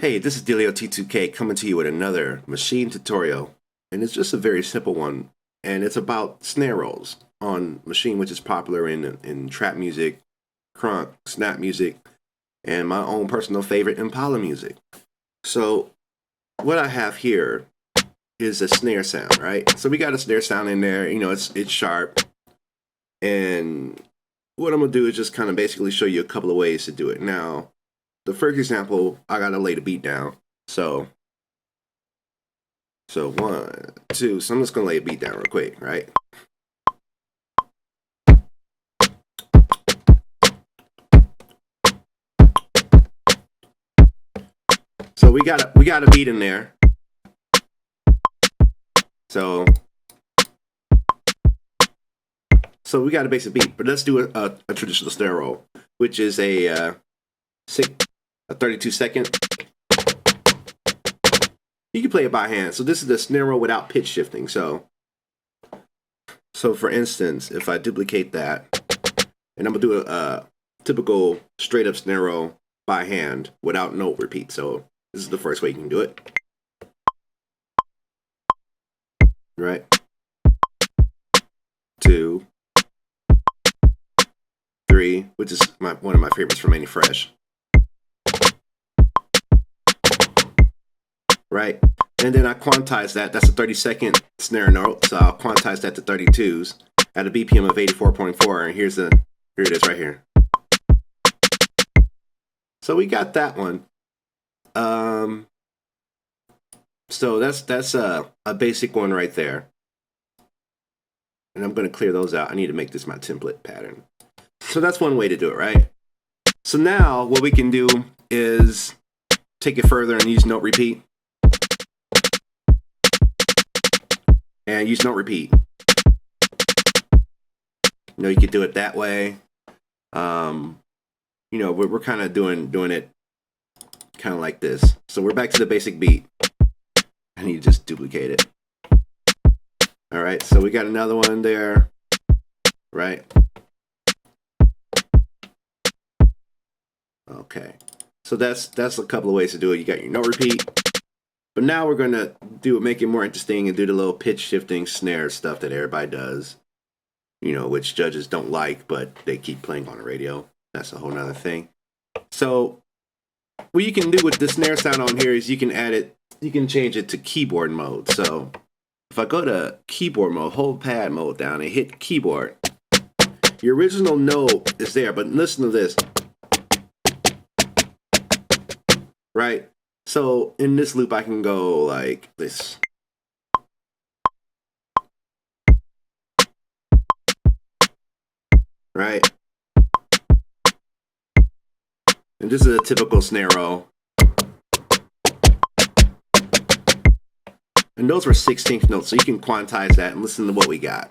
Hey, this is Dillio T2K coming to you with another Maschine tutorial, and it's just a very simple one, and it's about snare rolls on Maschine, which is popular in trap music, crunk, snap music, and my own personal favorite Impala music. So what I have here is a snare sound, right? So we got a snare sound in there, it's sharp, and what I'm gonna do is just kind of basically show you a couple of ways to do it. Now, the first example, I gotta lay the beat down. So 1, 2. So I'm just gonna lay a beat down real quick, right? So we got a beat in there. So we got a basic beat, but let's do a traditional snare roll, which is a 32-second. You can play it by hand. So this is the snare roll without pitch shifting. So for instance, if I duplicate that, and I'm gonna do a typical straight up snare roll by hand without note repeat. So this is the first way you can do it. Right? 2, 3, which is one of my favorites from Any Fresh. Right? And then I quantize that. That's a 30-second snare note, so I'll quantize that to 32s at a BPM of 84.4, and here it is right here. So we got that one. So that's a basic one right there. And I'm going to clear those out. I need to make this my template pattern. So that's one way to do it, right? So now what we can do is take it further and use note repeat. And use note repeat. You could do it that way. We're kind of doing it kind of like this. So we're back to the basic beat. I need to just duplicate it. All right, so we got another one there, right? Okay, so that's a couple of ways to do it. You got your note repeat. But now we're going to make it more interesting and do the little pitch shifting snare stuff that everybody does, which judges don't like, but they keep playing on the radio. That's a whole nother thing. So what you can do with the snare sound on here is you can change it to keyboard mode. So if I go to keyboard mode, hold pad mode down and hit keyboard, your original note is there, but listen to this. Right? So in this loop, I can go like this. Right? And this is a typical snare roll. And those were 16th notes, so you can quantize that and listen to what we got.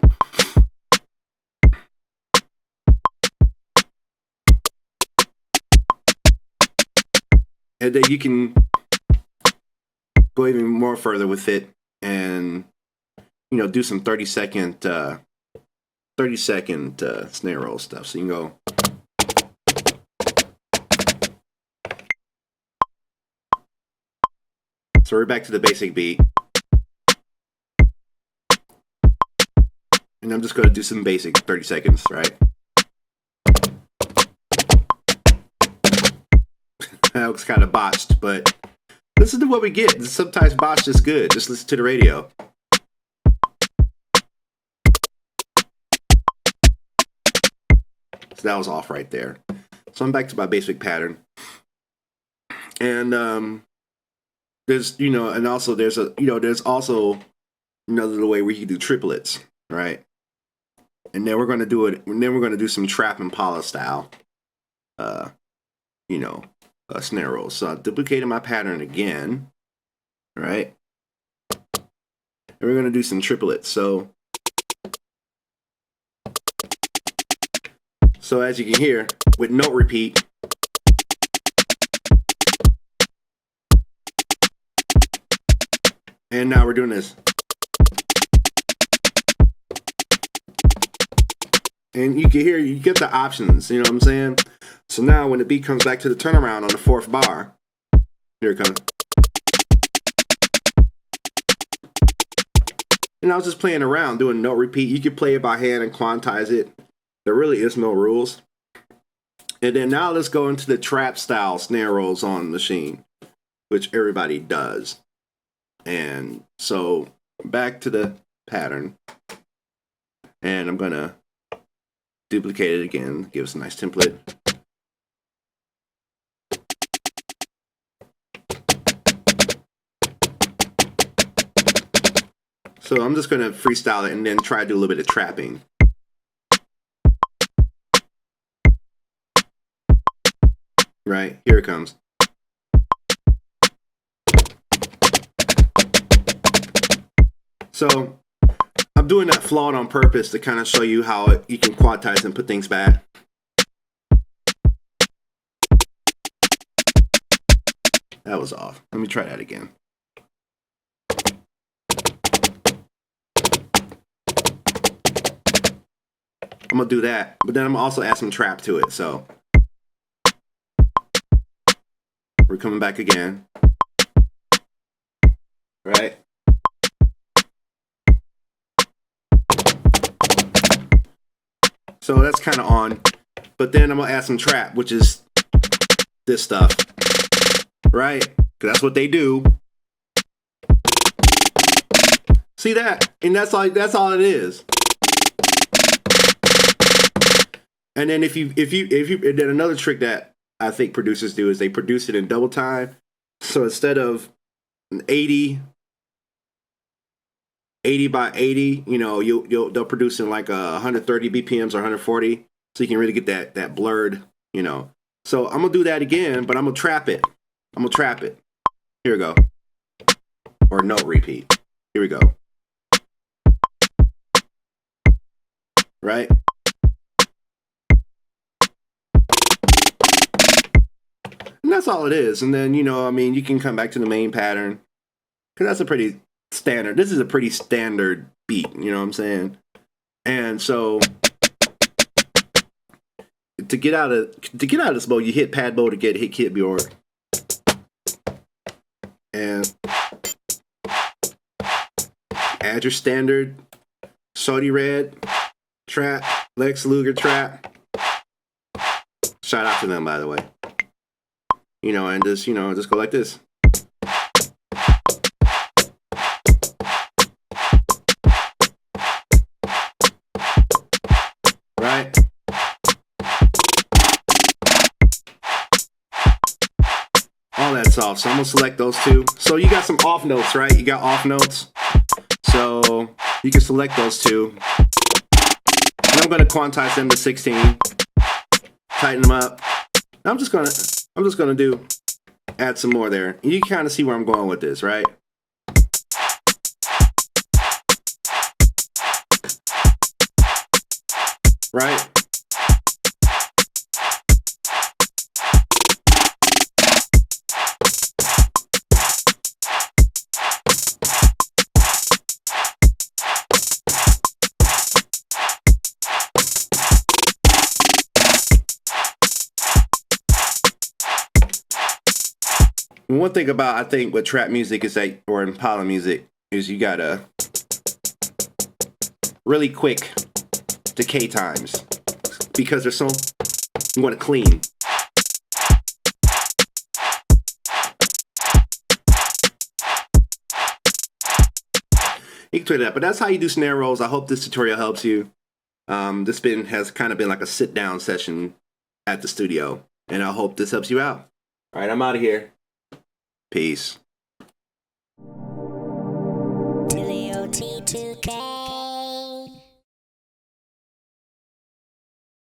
And then you can go even more further with it and do some 30-second snare roll stuff. So you can go so we're back to the basic beat, and I'm just going to do some basic 30 seconds, right? That looks kind of botched, but listen to what we get. Sometimes botched is good. Just listen to the radio. So that was off right there. So I'm back to my basic pattern. And there's also another way where you can do triplets, right? And then we're going to do it. And then we're going to do some trap Impala style, snare rolls. So I duplicated my pattern again, right? And we're going to do some triplets. So as you can hear, with note repeat, and now we're doing this. And you can hear, you get the options, you know what I'm saying? So now when the beat comes back to the turnaround on the 4th bar, Here it comes. And I was just playing around, doing note repeat. You can play it by hand and quantize it. There really is no rules. And then now let's go into the trap style snare rolls on Maschine, which everybody does. And so back to the pattern. And I'm going to duplicate it again, give us a nice template. So I'm just going to freestyle it and then try to do a little bit of trapping. Right, here it comes. So I'm doing that flawed on purpose to kind of show you how you can quantize and put things back. That was off. Let me try that again. I'm gonna do that, but then I'm gonna also add some trap to it. So we're coming back again, right? So that's kind of on, but then I'm gonna add some trap, which is this stuff, right? Because that's what they do. See that? And that's all it is. And then if you and then another trick that I think producers do is they produce it in double time. So instead of an 80 by 80, you know, they'll produce in like 130 BPMs or 140, so you can really get that blurred, you know. So I'm gonna do that again, but I'm gonna trap it. Here we go. Or note repeat. Here we go. Right? And that's all it is. And then, you know, I mean, you can come back to the main pattern, because that's a pretty standard. This is a pretty standard beat, you know what I'm saying? And so to get out of this mode, you hit pad mode to hit keyboard. And add your standard Saudi Red trap, Lex Luger trap. Shout out to them, by the way. You know, and just, you know, just go like this. Right? All that soft. So I'm gonna select those two. So you got some off notes, right? You got off notes. So you can select those two. And I'm gonna quantize them to 16. Tighten them up. I'm just gonna add some more there. And you can kind of see where I'm going with this, right? Right? One thing about, I think, with trap music is that, or Impala music, is you gotta really quick decay times, because they're so, you want to clean. You can tweet it up, but that's how you do snare rolls. I hope this tutorial helps you. This has kind of been like a sit down session at the studio, and I hope this helps you out. All right, I'm out of here. Peace.